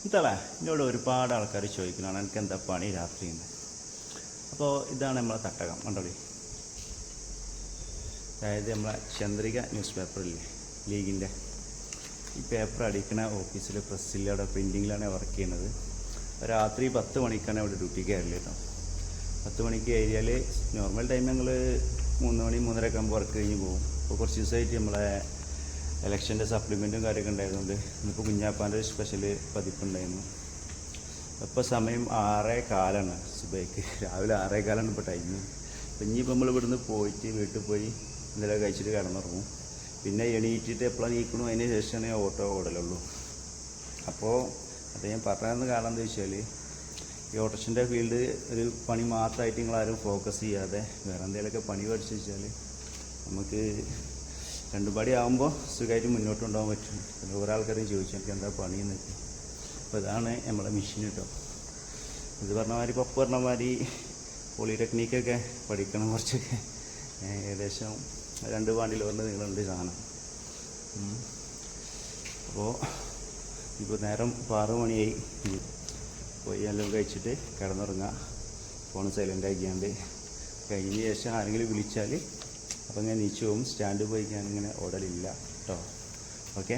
ഇതളേ എന്നോട് ഒരുപാട് ആൾക്കാർ ചോദിക്കുന്നതാണ് എനിക്ക് എന്താ പണി രാത്രിന്ന്. അപ്പോൾ ഇതാണ് നമ്മളെ തട്ടകം കണ്ടോളി. അതായത് നമ്മളെ ചന്ദ്രിക ന്യൂസ് പേപ്പറില്ലേ, ലീഗിൻ്റെ ഈ പേപ്പർ അടിക്കുന്ന ഓഫീസിൽ പ്രസ്സിൽ അവിടെ പ്രിൻറ്റിങ്ങിലാണ് വർക്ക് ചെയ്യുന്നത്. രാത്രി 10 മണിക്കാണ് അവിടെ ഡ്യൂട്ടിക്ക് കയറില്ല കേട്ടോ. 10 മണിക്ക് കയറിയാൽ നോർമൽ ടൈം ഞങ്ങൾ 3 മണി 3:30 ആകുമ്പോൾ വർക്ക് കഴിഞ്ഞ് പോകും. ഇപ്പോൾ കുറച്ച് ദിവസമായിട്ട് നമ്മളെ ഇലക്ഷൻ്റെ സപ്ലിമെൻറ്റും കാര്യമൊക്കെ ഉണ്ടായതുകൊണ്ട് ഇന്നിപ്പോൾ കുഞ്ഞാപ്പാൻ്റെ ഒരു സ്പെഷ്യൽ പതിപ്പുണ്ടായിരുന്നു. ഇപ്പോൾ സമയം 6:15 സുബൈക്ക്, രാവിലെ 6:15 ഇപ്പോൾ ടൈം. അപ്പോൾ ഇനിയിപ്പോൾ നമ്മൾ ഇവിടുന്ന് പോയിട്ട് വീട്ടിൽ പോയി എന്തെങ്കിലും കഴിച്ചിട്ട് കിടന്നുറങ്ങും. പിന്നെ എണീറ്റിട്ട് എപ്പോഴാണ് നീക്കണു അതിന് ശേഷമാണ് ഓട്ടോ ഓടലുള്ളൂ. അപ്പോൾ അത് ഞാൻ പറഞ്ഞതെന്ന് കാരണം എന്താ വെച്ചാൽ ഈ ഓട്ടോറിക്ഷൻ്റെ ഫീൽഡ് ഒരു പണി മാത്രമായിട്ട് നിങ്ങളാരും ഫോക്കസ് ചെയ്യാതെ വേറെ എന്തെങ്കിലുമൊക്കെ പണി പഠിച്ചു വെച്ചാൽ നമുക്ക് രണ്ടും പടി ആകുമ്പോൾ സുഖമായിട്ട് മുന്നോട്ട് കൊണ്ടുപോകാൻ പറ്റും. പിന്നെ ഓരോ ആൾക്കാരും ചോദിച്ചു എനിക്ക് എന്താ പണിയെന്ന് വെച്ചാൽ. അപ്പോൾ ഇതാണ് നമ്മളെ മെഷീൻ കേട്ടോ. ഇത് പറഞ്ഞ മാതിരി പപ്പ് പറഞ്ഞ മാതിരി പോളിടെക്നിക്കൊക്കെ പഠിക്കണം കുറച്ചൊക്കെ. ഏകദേശം 2 പാണ്ടിലോറിൻ്റെ നീളമുണ്ട് സാധനം. അപ്പോൾ ഇപ്പോൾ നേരം 6 മണിയായി. പോയി എല്ലാം കഴിച്ചിട്ട് കിടന്നുറങ്ങുക, ഫോൺ സൈലൻ്റ് ആക്കിയാണ്ട്. കഴിഞ്ഞ ശേഷം ആരെങ്കിലും വിളിച്ചാൽ അപ്പോൾ ഞാൻ നീച്ചു പോകും. സ്റ്റാൻഡ് പോയി ഞാനിങ്ങനെ ഓടലില്ല കേട്ടോ. ഓക്കെ.